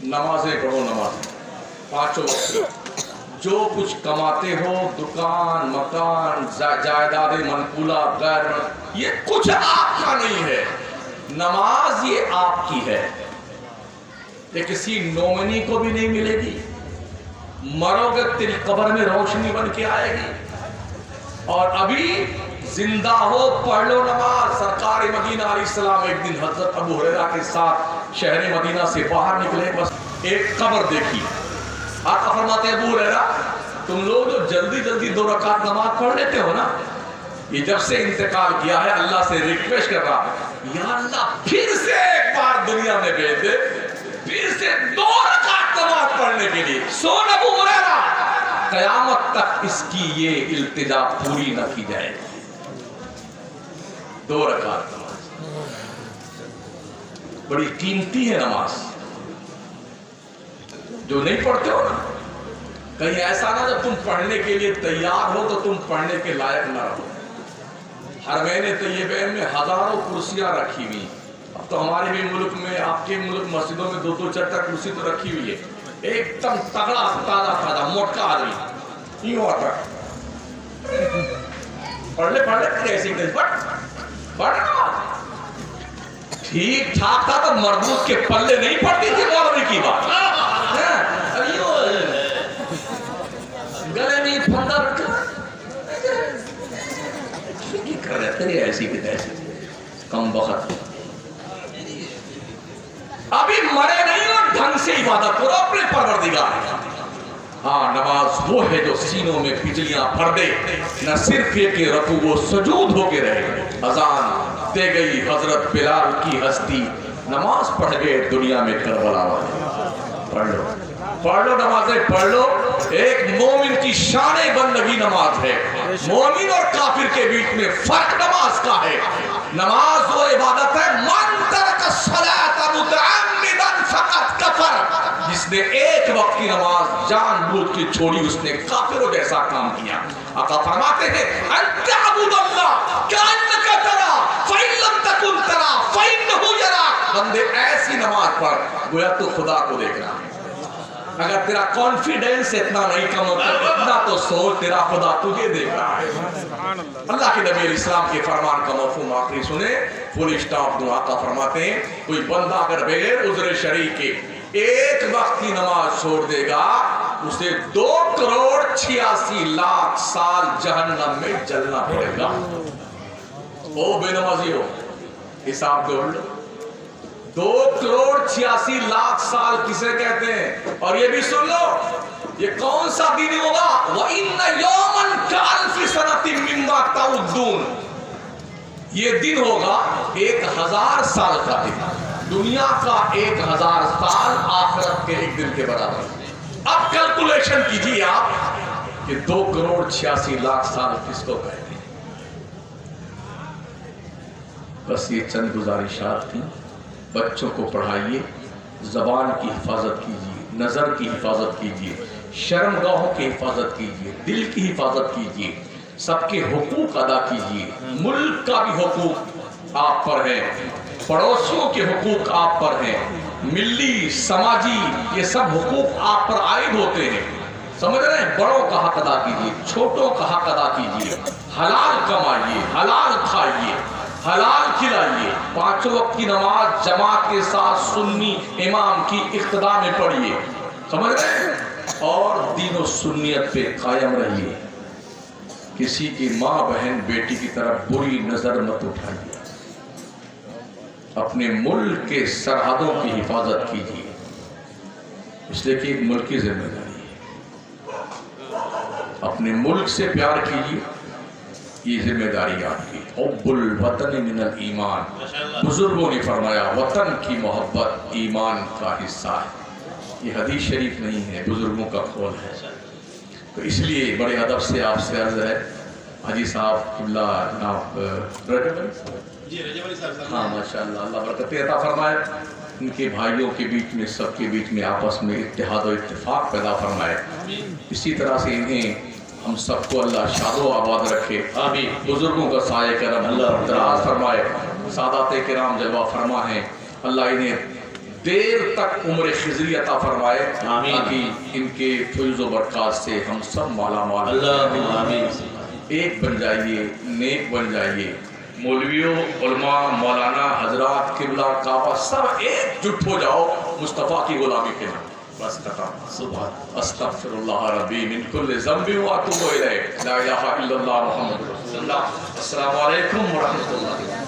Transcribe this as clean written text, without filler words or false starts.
نمازیں پڑھو، نمازیں پانچوں وقت، جو کچھ کماتے ہو دکان مکان جائیداد منقولہ غیر یہ کچھ آپ کا نہیں ہے، نماز یہ آپ کی ہے، یہ کسی نومنی کو بھی نہیں ملے گی، مرو گے تیری قبر میں روشنی بن کے آئے گی، اور ابھی زندہ ہو پڑھ لو نماز۔ سرکار مدینہ علیہ السلام ایک دن حضرت ابو ہریرہ کے ساتھ شہر مدینہ سے باہر نکلے، بس ایک قبر دیکھی، آقا فرماتے ہیں ابو ہریرہ تم لوگ جو جلدی جلدی 2 رکعت نماز پڑھ لیتے ہو نا، یہ جب سے انتقال کیا ہے اللہ سے ریکویسٹ کر رہا ہے یا اللہ پھر سے ایک بار دنیا میں بھیج دے، پھر سے 2 رکعت نماز پڑھنے کے لیے۔ سن ابو ہریرہ قیامت تک اس کی یہ التجا پوری نہ کی جائے گی، 2 رکعت نماز بڑی قیمتی ہے نماز، جو نہیں پڑھتے ہو نا، کہیں ایسا نہ جب تم پڑھنے کے لیے تیار ہو تو تم پڑھنے کے لائق نہ رہو۔ حرمین طیبین میں ہزاروں کرسیاں رکھی ہوئی، اب تو ہمارے بھی ملک میں، آپ کے ملک مسجدوں میں 2-2 4 کرسی تو رکھی ہوئی ہے، ایک دم تگڑا تازہ موٹا آدمی یوں آتا پڑھ لے ایسی پڑھ ٹھیک ٹھاک تھا تو مربوط کے پلے نہیں پڑتی تھی مولوی کی بات، گلے میں پھندا رکھا کر رہے تھے ایسی کی تیسی کم وقت، ابھی مرے نہیں اور ڈھنگ سے عبادت کرو اپنے پروردگار۔ ہاں نماز وہ ہے جو سینوں میں بجلیاں بھر دے، نہ صرف یہ کہ رکوع و سجود ہو کے رہے۔ اذان دے گئی حضرت بلال کی ہستی، نماز پڑھ گئے دنیا میں کربلا والے۔ پڑھ لو نمازیں پڑھ لو، ایک مومن کی شان بندگی نماز ہے، مومن اور کافر کے بیچ میں فرق نماز کا ہے۔ نماز وہ عبادت ہے من ترک الصلاۃ متعمدا فقد کفر، جس نے ایک وقت کی نماز جان بوجھ کے چھوڑی اس نے کافروں جیسا کام کیا۔ آقا فرماتے ہیں ان تعبد اللہ کأنک ترا فإن لم تکن ترا فإنہ یراک، بندے ایسی نماز پڑھ گویا تو خدا کو دیکھ رہا ہے۔ اگر تیرا کانفیڈنس اتنا نہیں کم ہوتا اتنا تو سوچ تیرا خدا تجھے دیکھ رہا ہے۔ اللہ کے نبی علیہ السلام کے فرمان کا مفہوم آخری سنے، فل اسٹاپ دو۔ آقا فرماتے ہیں کوئی بندہ اگر بغیر عذر شرعی کے ایک وقت کی نماز چھوڑ دے گا اسے 2,86,00,000 سال جہنم میں جلنا پڑے گا۔ او بے نمازی ہو حساب جوڑ لو، 2,86,00,000 سال کسے کہتے ہیں؟ اور یہ بھی سن لو یہ کون سا دن ہوگا؟ وَإِنَّ يَوْمًا كَأَلْفِ سَنَةٍ مِّمَّا تَعُدُّونَ، یہ دن ہوگا 1,000 سال کا دن، دنیا کا 1,000 سال آخرت کے ایک دن کے برابر۔ اب کیلکولیشن کیجئے آپ کہ 2,86,00,000 سال کس کو کہتے ہیں۔ بس یہ چند گزارشات تھیں۔ بچوں کو پڑھائیے، زبان کی حفاظت کیجیے، نظر کی حفاظت کیجیے، شرمگاہوں کی حفاظت کیجیے، دل کی حفاظت کیجیے، سب کے حقوق ادا کیجیے، ملک کا بھی حقوق آپ پر ہے، پڑوسیوں کے حقوق آپ پر ہیں، ملی سماجی یہ سب حقوق آپ پر عائد ہوتے ہیں، سمجھ رہے ہیں؟ بڑوں کا حق ادا کیجیے، چھوٹوں کا حق ادا کیجیے، حلال کمائیے، حلال کھائیے، حلال کھلائیے، 5 وقت کی نماز جماعت کے ساتھ سنی امام کی اقتداء میں پڑھیے، سمجھ رہے ہیں؟ اور دین و سنیت پہ قائم رہیے، کسی کی ماں بہن بیٹی کی طرف بری نظر مت اٹھائیے، اپنے ملک کے سرحدوں کی حفاظت کیجیے، اس لیے کہ ایک ملک کی ذمہ داری ہے، اپنے ملک سے پیار کیجیے، یہ ذمہ داری آپ کی۔ حب الوطن من الایمان، بزرگوں نے فرمایا وطن کی محبت ایمان کا حصہ ہے، یہ حدیث شریف نہیں ہے، بزرگوں کا قول ہے۔ تو اس لیے بڑے ادب سے آپ سے عرض ہے، حاجی صاحب قبلہ جناب رجب علی صاحب، ہاں ماشاءاللہ اللہ برکت عطا فرمائے، ان کے بھائیوں کے بیچ میں سب کے بیچ میں آپس میں اتحاد و اتفاق پیدا فرمائے، اسی طرح سے انہیں ہم سب کو اللہ شاد و آباد رکھے، آمین۔ بزرگوں کا سایہ کرم اللہ دراز فرمائے، سادات کرام جلوہ فرما ہیں، اللہ انہیں دیر تک عمر خضری عطا فرمائے آمین۔ تاکہ ان کے فیض و برکات سے ہم سب مالا مال اللہم آمین۔ ایک بن جائیے، نیک بن جائیے، مولویوں، علماء، مولانا، حضرات، قبلہ، کعبہ سب ایک جٹ ہو جاؤ مصطفیٰ کی غلامی کے نام، بس ختم۔ سبحان استغفر اللہ ربی من کل ذنب واتوب الیہ، لا الہ الا اللہ محمد رسول اللہ۔ السلام علیکم ورحمۃ اللہ۔